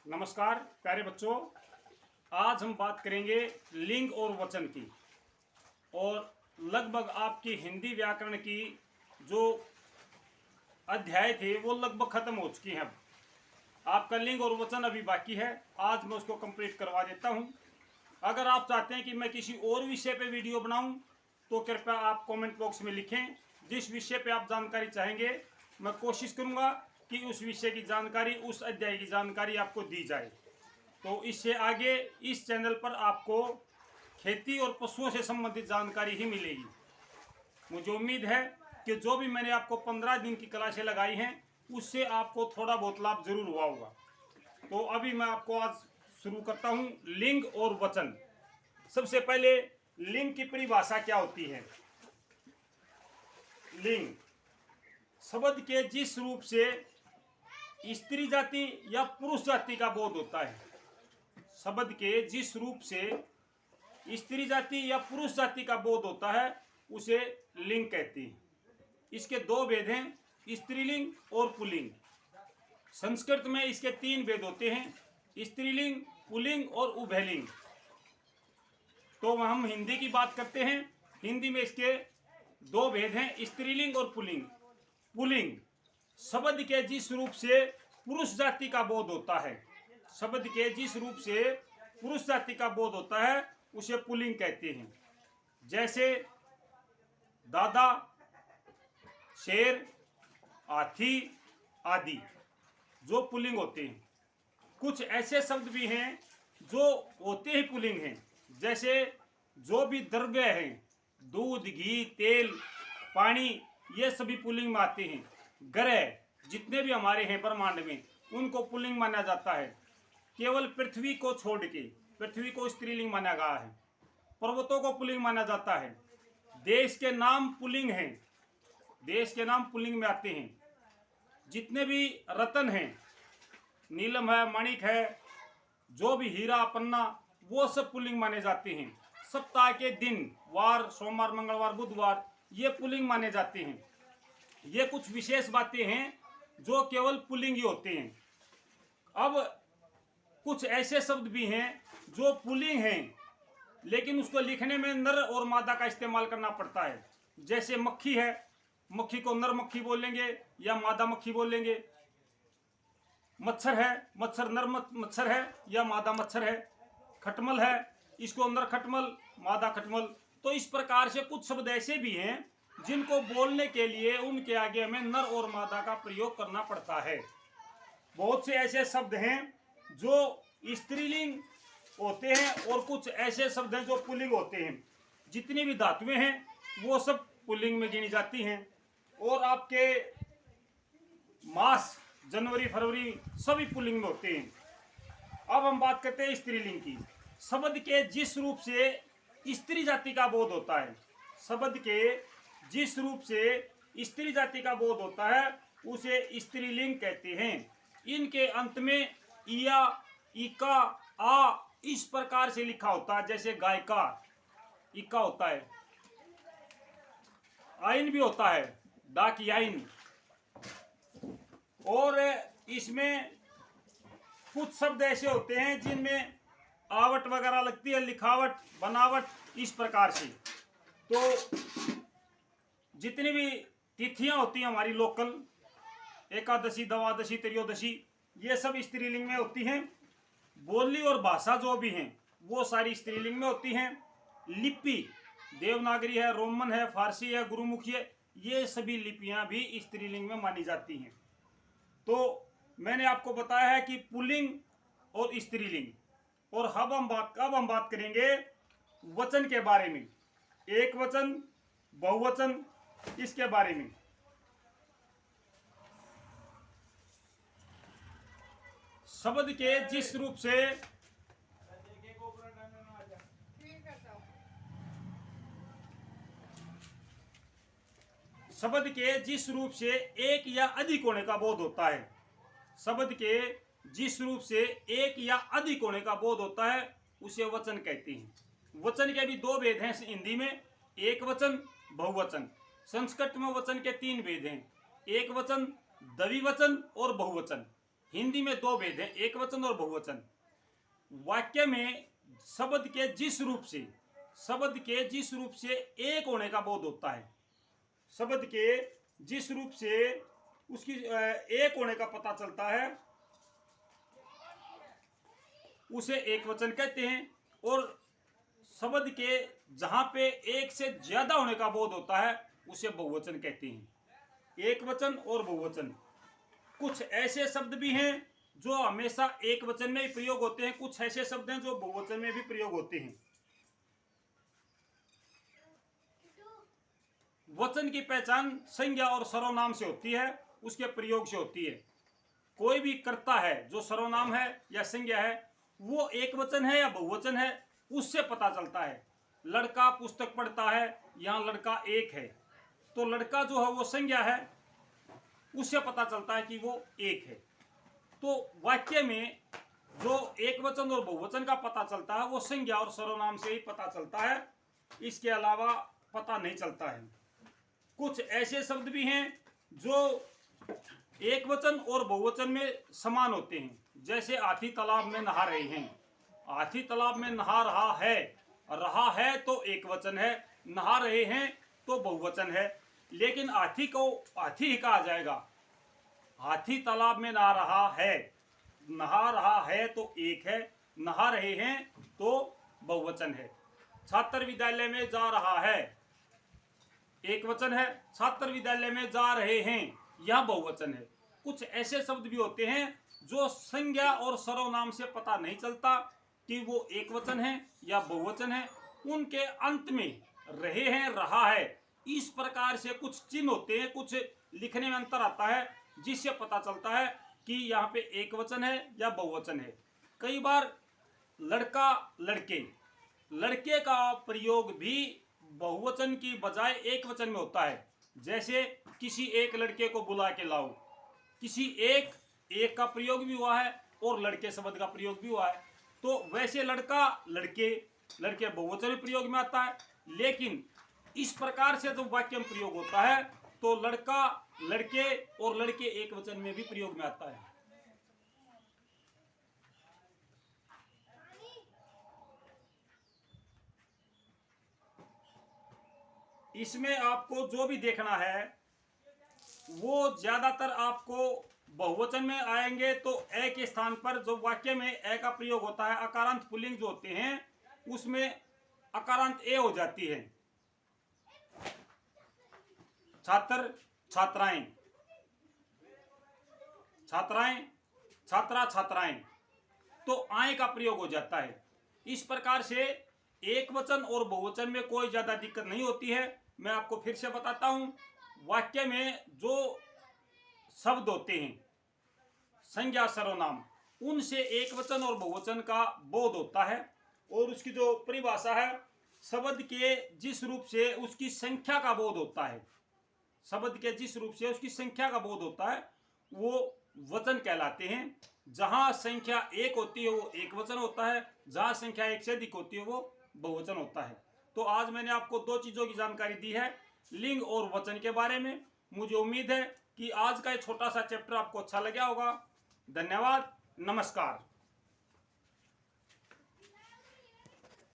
नमस्कार प्यारे बच्चों, आज हम बात करेंगे लिंग और वचन की। और लगभग आपकी हिंदी व्याकरण की जो अध्याय थे वो लगभग खत्म हो चुकी हैं। अब आपका लिंग और वचन अभी बाकी है, आज मैं उसको कंप्लीट करवा देता हूं। अगर आप चाहते हैं कि मैं किसी और विषय पे वीडियो बनाऊं तो कृपया आप कमेंट बॉक्स में लिखें। जिस विषय पे आप जानकारी चाहेंगे मैं कोशिश करूंगा कि उस विषय की जानकारी, उस अध्याय की जानकारी आपको दी जाए। तो इससे आगे इस चैनल पर आपको खेती और पशुओं से संबंधित जानकारी ही मिलेगी। मुझे उम्मीद है कि जो भी मैंने आपको 15 दिन की क्लासें लगाई हैं उससे आपको थोड़ा बहुत लाभ जरूर हुआ होगा। तो अभी मैं आपको आज शुरू करता हूं लिंग और वचन। सबसे पहले लिंग की परिभाषा क्या होती है। लिंग शब्द के जिस रूप से स्त्री जाति या पुरुष जाति का बोध होता है, शब्द के जिस रूप से स्त्री जाति या पुरुष जाति का बोध होता है उसे लिंग कहते हैं। इसके दो भेद हैं, स्त्रीलिंग और पुल्लिंग। संस्कृत में इसके 3 भेद होते हैं, स्त्रीलिंग, पुल्लिंग और उभयलिंग। तो हम हिंदी की बात करते हैं। हिंदी में इसके 2 भेद हैं, स्त्रीलिंग और पुल्लिंग। पुल्लिंग शब्द के जिस रूप से पुरुष जाति का बोध होता है, शब्द के जिस रूप से पुरुष जाति का बोध होता है उसे पुल्लिंग कहते हैं। जैसे दादा, शेर, हाथी आदि जो पुल्लिंग होते हैं। कुछ ऐसे शब्द भी हैं जो होते ही पुल्लिंग हैं, जैसे जो भी द्रव्य हैं, दूध, घी, तेल, पानी, ये सभी पुल्लिंग में आते हैं। ग्रह जितने भी हमारे हैं ब्रह्मांड में उनको पुल्लिंग माना जाता है। केवल पृथ्वी को छोड़ के, पृथ्वी को स्त्रीलिंग माना गया है। पर्वतों को पुल्लिंग माना जाता है। देश के नाम पुल्लिंग हैं, देश के नाम पुल्लिंग में आते हैं। जितने भी रत्न हैं, नीलम है, माणिक है, जो भी हीरा, पन्ना, वो सब पुल्लिंग माने जाते हैं। सप्ताह के दिन, वार, सोमवार, मंगलवार, बुधवार, ये पुल्लिंग माने जाते हैं। ये कुछ विशेष बातें हैं जो केवल पुल्लिंग ही होते हैं। अब कुछ ऐसे शब्द भी हैं जो पुल्लिंग हैं लेकिन उसको लिखने में नर और मादा का इस्तेमाल करना पड़ता है। जैसे मक्खी है, मक्खी को नर मक्खी बोलेंगे या मादा मक्खी बोलेंगे। मच्छर है, मच्छर नर मच्छर है या मादा मच्छर है। खटमल है, इसको नर खटमल, मादा खटमल। तो इस प्रकार से कुछ शब्द ऐसे भी हैं जिनको बोलने के लिए उनके आगे हमें नर और मादा का प्रयोग करना पड़ता है। बहुत से ऐसे शब्द हैं जो स्त्रीलिंग होते हैं और कुछ ऐसे शब्द हैं जो पुल्लिंग होते हैं। जितनी भी धातुएं हैं वो सब पुल्लिंग में गिनी जाती हैं। और आपके मास, जनवरी, फरवरी, सभी पुल्लिंग में होते हैं। अब हम बात करते हैं स्त्रीलिंग की। शब्द के जिस रूप से स्त्री जाति का बोध होता है, शब्द के जिस रूप से स्त्री जाति का बोध होता है उसे स्त्रीलिंग कहते हैं। इनके अंत में इया, इका, आ इस प्रकार से लिखा होता है। जैसे गायका, इका होता है, आइन भी होता है, डाक याइन। और इसमें कुछ शब्द ऐसे होते हैं जिनमें आवट वगैरह लगती है, लिखावट, बनावट, इस प्रकार से। तो जितनी भी तिथियां होती हैं हमारी लोकल, एकादशी, द्वादशी, त्रयोदशी, ये सब स्त्रीलिंग में होती हैं। बोली और भाषा जो भी हैं वो सारी स्त्रीलिंग में होती हैं। लिपि देवनागरी है, रोमन है, फारसी है, गुरुमुखी है, ये सभी लिपियां भी स्त्रीलिंग में मानी जाती हैं। तो मैंने आपको बताया है कि पुल्लिंग और स्त्रीलिंग। और अब हम बात करेंगे वचन के बारे में। एक वचन, बहुवचन, इसके बारे में। शब्द के जिस रूप से एक या अधिक होने का बोध होता है, शब्द के जिस रूप से एक या अधिक होने का बोध होता है उसे वचन कहते हैं। वचन के भी 2 भेद हैं हिंदी में, एक वचन, बहुवचन। संस्कृत में वचन के 3 भेद हैं, एक वचन, द्विवचन और बहुवचन। हिंदी में दो भेद हैं, एक वचन और बहुवचन। वाक्य में शब्द के जिस रूप से एक होने का बोध होता है, शब्द के जिस रूप से उसकी एक होने का पता चलता है उसे एक वचन कहते हैं, और शब्द के जहां पे एक से ज्यादा होने का बोध होता है उसे बहुवचन कहते हैं। एक वचन और बहुवचन। कुछ ऐसे शब्द भी हैं जो हमेशा एक वचन में ही प्रयोग होते हैं, कुछ ऐसे शब्द हैं जो बहुवचन में भी प्रयोग होते हैं। वचन की पहचान संज्ञा और सर्वनाम से होती है, उसके प्रयोग से होती है। कोई भी कर्ता है जो सर्वनाम है या संज्ञा है, वो एक वचन है या बहुवचन है, उससे पता चलता है। लड़का पुस्तक पढ़ता है, यहाँ लड़का एक है, तो लड़का जो है वो संज्ञा है, उससे पता चलता है कि वो एक है। तो वाक्य में जो एक वचन और बहुवचन का पता चलता है वो संज्ञा और सर्वनाम से ही पता चलता है, इसके अलावा पता नहीं चलता है। कुछ ऐसे शब्द भी हैं जो एक वचन और बहुवचन में समान होते हैं, जैसे हाथी तालाब में नहा रहे हैं। हाथी तालाब में नहा रहा है तो एक वचन है, नहा रहे हैं तो बहुवचन है। लेकिन हाथी को हाथी ही कहा जाएगा। हाथी तालाब में नहा रहा है तो एक है, नहा रहे हैं तो बहुवचन है। छात्र विद्यालय में जा रहा है, एक वचन है। छात्र विद्यालय में जा रहे हैं, यह बहुवचन है। कुछ ऐसे शब्द भी होते हैं जो संज्ञा और सर्वनाम से पता नहीं चलता कि वो एक वचन है या बहुवचन है, उनके अंत में रहे हैं, रहा है, इस प्रकार से कुछ चिन्ह होते हैं, कुछ लिखने में अंतर आता है, जिससे पता चलता है कि यहाँ पे एक वचन है या बहुवचन है। कई बार लड़का लड़के का प्रयोग भी बहुवचन की बजाय एक वचन में होता है। जैसे किसी एक लड़के को बुला के लाओ, किसी एक का प्रयोग भी हुआ है और लड़के शब्द का प्रयोग भी हुआ है। तो वैसे लड़का लड़के बहुवचन में प्रयोग में आता है, लेकिन इस प्रकार से जब वाक्य में प्रयोग होता है तो लड़का लड़के और लड़के एक वचन में भी प्रयोग में आता है। इसमें आपको जो भी देखना है वो ज्यादातर आपको बहुवचन में आएंगे, तो ए के स्थान पर जो वाक्य में ए का प्रयोग होता है, अकारांत पुल्लिंग जो होते हैं उसमें अकारांत ए हो जाती है। छात्र छात्राएं, छात्रा छात्राएं, तो आए का प्रयोग हो जाता है। इस प्रकार से एक वचन और बहुवचन में कोई ज्यादा दिक्कत नहीं होती है। मैं आपको फिर से बताता हूं, वाक्य में जो शब्द होते हैं संज्ञा सर्वनाम, उनसे एक वचन और बहुवचन का बोध होता है, और उसकी जो परिभाषा है, शब्द के जिस रूप से उसकी संख्या का बोध होता है, शब्द के जिस रूप से उसकी संख्या का बोध होता है वो वचन कहलाते हैं। जहां संख्या एक होती है वो एक वचन होता है, जहां संख्या एक से अधिक होती है वो बहुवचन होता है। तो आज मैंने आपको दो चीजों की जानकारी दी है, लिंग और वचन के बारे में। मुझे उम्मीद है कि आज का ये छोटा सा चैप्टर आपको अच्छा लगा होगा। धन्यवाद, नमस्कार।